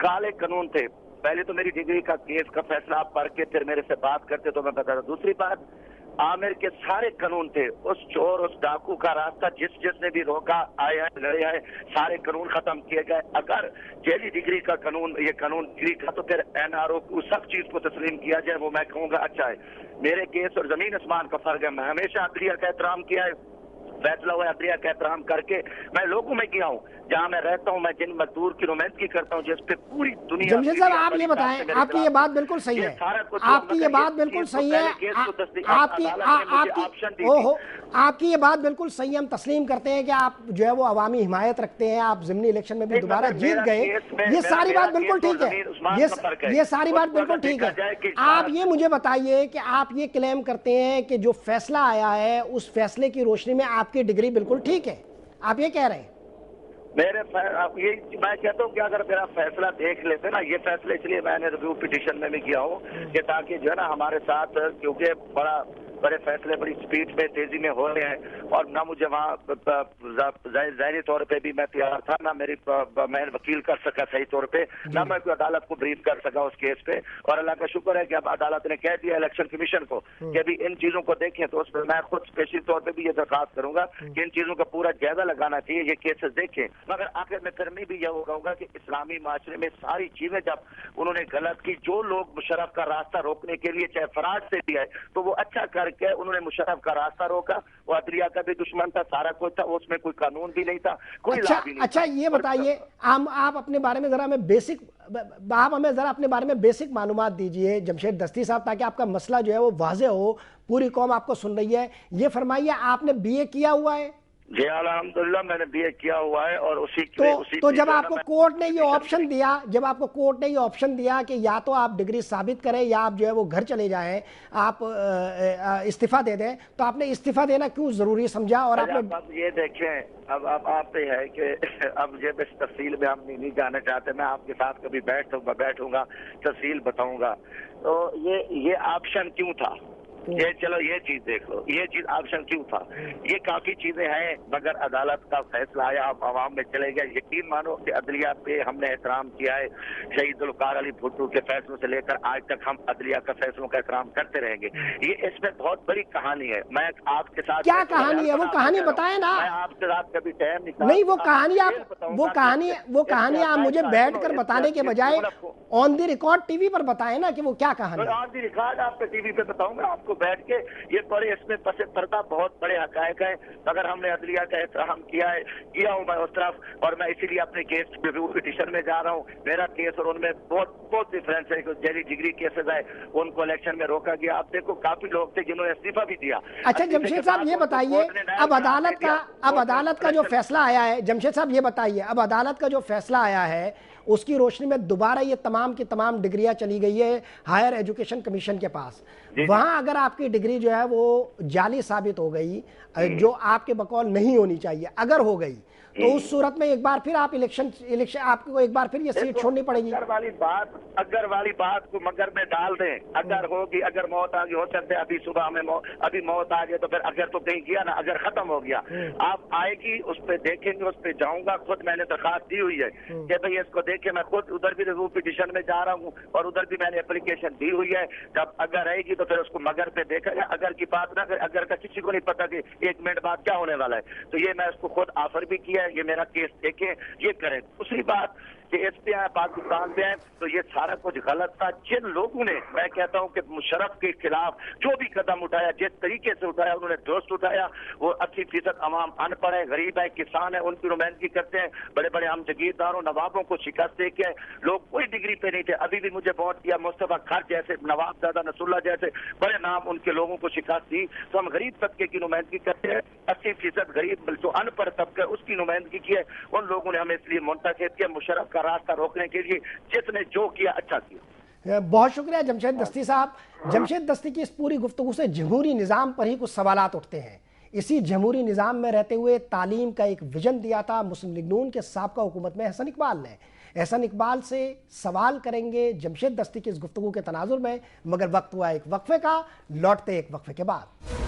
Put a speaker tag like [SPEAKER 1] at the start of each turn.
[SPEAKER 1] काले कानून थे। पहले तो मेरी डिग्री का केस का फैसला आप पढ़ के फिर मेरे से बात करते तो मैं बताता। दूसरी बात, आमिर के सारे कानून थे, उस चोर उस डाकू का रास्ता जिसने भी रोका, आए हैं लड़े हैं, सारे कानून खत्म किए गए। अगर जेली डिग्री का कानून, ये कानून डिग्री का, तो फिर एनआरओ उस सब चीज को तस्लीम किया जाए, वो मैं कहूँगा अच्छा है। मेरे केस और जमीन आसमान का फर्क है। मैं हमेशा अदलिया का एहतराम किया है, फैसला हुआ अदलिया का एहतराम करके मैं लोगों में किया हूँ, जहाँ मैं रहता हूँ, मैं जिन मजदूर की नुमाइंदगी करता हूँ, जिस पे पूरी दुनिया।
[SPEAKER 2] जमशेद साहब आप ये बताएं, आपकी ये बात बिल्कुल सही है, आपकी ये बात बिल्कुल सही है, आपकी ये बात बिल्कुल सही है, हम तस्लीम करते हैं कि आप जो है वो अवामी हिमायत रखते हैं, आप ज़िमनी इलेक्शन में भी दोबारा जीत गए, ये सारी बात बिल्कुल ठीक है, ये सारी बात बिल्कुल ठीक है। आप ये मुझे बताइए कि आप ये क्लेम करते हैं कि जो फैसला आया है उस फैसले की रोशनी में आपकी डिग्री बिल्कुल ठीक है, आप ये कह रहे हैं?
[SPEAKER 1] ये मैं कहता हूँ कि अगर मेरा फैसला देख लेते ना, ये फैसला इसलिए मैंने रिव्यू पिटीशन में भी किया हूँ कि ताकि जो है ना हमारे साथ, क्योंकि बड़े फैसले बड़ी स्पीड में तेजी में हो रहे हैं, और ना मुझे वहाँ ज़ाहिरी तौर पे भी मैं तैयार था, ना मैं वकील कर सका सही तौर पे, ना मैं कोई अदालत को ब्रीफ कर सका उस केस पे। और अल्लाह का शुक्र है कि अब अदालत ने कह दिया इलेक्शन कमीशन को कि अभी इन चीजों को देखें, तो उस पर मैं खुद स्पेशल तौर पे भी ये दरखास्त करूंगा कि इन चीजों का पूरा जायजा लगाना चाहिए, ये केसेस देखें। मगर आखिर में फिर मैं भी यह कहूंगा कि इस्लामी माशरे में सारी चीजें जब उन्होंने गलत की, जो लोग मुशर्रफ का रास्ता रोकने के लिए चाहे फराज से भी है, तो वो अच्छा करके उन्होंने मुशर्रफ का रास्ता रोका। वो अदलिया का भी दुश्मन था, सारा कुछ था, उसमें कोई कानून भी नहीं था, कोई लाभ भी नहीं था।
[SPEAKER 2] अच्छा ये बताइए, आप अपने बारे में जरा हमें अपने बारे में बेसिक मालूमात दीजिए जमशेद दस्ती साहब, ताकि आपका मसला जो है वो वाज़ेह हो, पूरी कौम आपको सुन रही है। ये फरमाइए, आपने बीए किया हुआ है?
[SPEAKER 1] जी अल्हम्दुलिल्लाह मैंने बीए किया हुआ है, और उसी
[SPEAKER 2] तो जब आपको कोर्ट ने ये ऑप्शन दिया, कि या तो आप डिग्री साबित करें या आप जो है वो घर चले जाएं, आप इस्तीफा दे दें, तो आपने इस्तीफा देना क्यों जरूरी समझा? और आपने
[SPEAKER 1] अब ये देखें, अब आप पे है कि अब ये बस तफसील में हम नहीं जाना चाहते, मैं आपके साथ कभी बैठूंगा तफसील बताऊंगा। तो ये ऑप्शन क्यों था, ये चलो ये चीज देख लो, ये चीज ऑप्शन क्यों था, ये काफी चीजें हैं, मगर अदालत का फैसला आया, अब आवाम में चले गए। यकीन मानो कि अदलिया पे हमने एहतराम किया है, शहीद जुल्फ़िकार अली भुट्टो के फैसलों से लेकर आज तक हम अदलिया का फैसलों का एहतराम करते रहेंगे। ये इसमें बहुत बड़ी कहानी है। मैं आपके साथ,
[SPEAKER 2] क्या कहानी है वो कहानी बताए ना,
[SPEAKER 1] मैं आपके साथ कभी टाइम
[SPEAKER 2] नहीं, वो कहानी आप मुझे बैठ कर बताने के बजाय ऑन द रिकॉर्ड टीवी पर बताए ना कि वो क्या कहानी है।
[SPEAKER 1] ऑन द रिकॉर्ड आपके टीवी पे बताऊंगा आपको बैठ के, ये बड़े इसमें पसे पर्दा बहुत बड़े हकायक है। अगर हमने अदलिया का एहतराम किया हूँ मैं उस तरफ, और मैं इसीलिए अपने केस रिव्यू पिटीशन में जा रहा हूँ। मेरा केस और उनमें बहुत डिफरेंस है। जेली डिग्री केसेस है, उनको इलेक्शन में रोका गया। आप देखो काफी लोग थे जिन्होंने इस्तीफा भी दिया।
[SPEAKER 2] अच्छा जमशेद साहब ये बताइए, अब अदालत का जो फैसला आया है, जमशेद साहब ये बताइए, अब अदालत का जो फैसला आया है उसकी रोशनी में दोबारा ये तमाम की तमाम डिग्रियां चली गई है हायर एजुकेशन कमीशन के पास। वहां अगर आपकी डिग्री जो है वो जाली साबित हो गई, जो आपके बकौल नहीं होनी चाहिए, अगर हो गई, तो उस सूरत में एक बार फिर आप इलेक्शन आपको एक बार फिर ये सीट छोड़नी पड़ेगी।
[SPEAKER 1] अगर वाली बात को मगर में डाल दें, अगर होगी, अगर मौत आ गई, हो सकता है अभी सुबह में अभी मौत आ गई, तो फिर अगर तो कहीं किया ना, अगर खत्म हो गया, आप आएगी उस पर देखेंगे, उस पर जाऊंगा। खुद मैंने दरखास्त दी हुई है कि भाई इसको देखे, मैं खुद उधर भी रिव्यू पिटीशन में जा रहा हूँ और उधर भी मैंने एप्लीकेशन दी हुई है। जब अगर रहेगी तो फिर उसको मगर पे देखा जाए। अगर की बात ना करे, अगर का किसी को नहीं पता कि 1 मिनट बाद क्या होने वाला है, तो ये मैं उसको खुद ऑफर भी किया है, ये मेरा केस देखें, ये करें। दूसरी बात कि इस पे आए, पाकिस्तान पे आए, तो ये सारा कुछ गलत था। जिन लोगों ने, मैं कहता हूं कि मुशर्रफ के खिलाफ जो भी कदम उठाया, जिस तरीके से उठाया, उन्होंने दुरुस्त उठाया। वो 80% अवाम अनपढ़ है, गरीब है, किसान है, उनकी नुमाइंदगी करते हैं। बड़े बड़े हम जगीरदारों, नवाबों को शिकस्त दे के लोग कोई डिग्री पे नहीं थे, अभी भी मुझे वोट दिया। मुस्तफा खर जैसे, नवाब दादा नसरुल्लाह जैसे बड़े नाम, उनके लोगों को शिकस्त दी। तो हम गरीब तबके की नुमाइंदगी करते हैं। 80% गरीब जो अनपढ़ तबका उसकी नुमाइंदगी की है। उन लोगों ने हमें इसलिए मुंतखब किया, मुशर्रफ का रास्ता रोकने के लिए, जिसने जो किया अच्छा किया।
[SPEAKER 2] बहुत शुक्रिया जमशेद दस्ती साहब। जमशेद दस्ती की इस पूरी गुफ्तगू से जमहूरी निज़ाम पर ही कुछ सवालात उठते हैं। इसी जमहूरी निज़ाम में रहते हुए तालीम का एक विजन दिया था मुस्लिम लीग नून के साबका हुकूमत में एहसन इकबाल ने। एहसन इकबाल से सवाल करेंगे जमशेद दस्ती की इस गुफ्तगू के तनाजुर में, मगर वक्त हुआ एक वक्फे का, लौटते एक वक्फे के बाद।